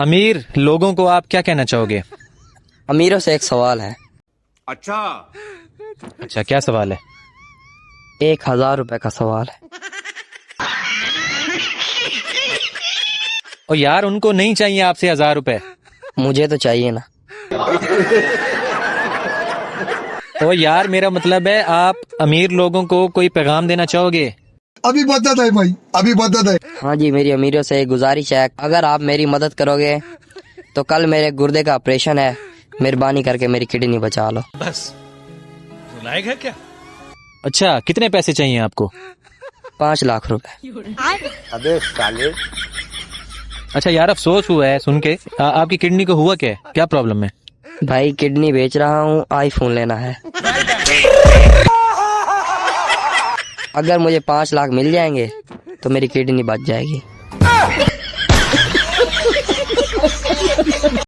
अमीर लोगों को आप क्या कहना चाहोगे? अमीरों से एक सवाल है। अच्छा, क्या सवाल है? 1000 रुपए का सवाल है। और यार उनको नहीं चाहिए आपसे 1000 रुपए। मुझे तो चाहिए ना। और यार मेरा मतलब है, आप अमीर लोगों को कोई पैगाम देना चाहोगे? अभी बता दे भाई, अभी बता दे। हाँ जी, मेरी अमीरों से एक गुजारिश है, अगर आप मेरी मदद करोगे तो कल मेरे गुर्दे का ऑपरेशन है, मेहरबानी करके मेरी किडनी बचा लो। बस लायक है क्या? अच्छा, कितने पैसे चाहिए आपको? 5 लाख रुपए। अबे साले। अच्छा यार, अफसोस हुआ है सुन के। आपकी किडनी को हुआ क्या है? क्या प्रॉब्लम है? भाई किडनी बेच रहा हूँ, आईफोन लेना है। अगर मुझे 5 लाख मिल जाएंगे तो मेरी किडनी बच जाएगी।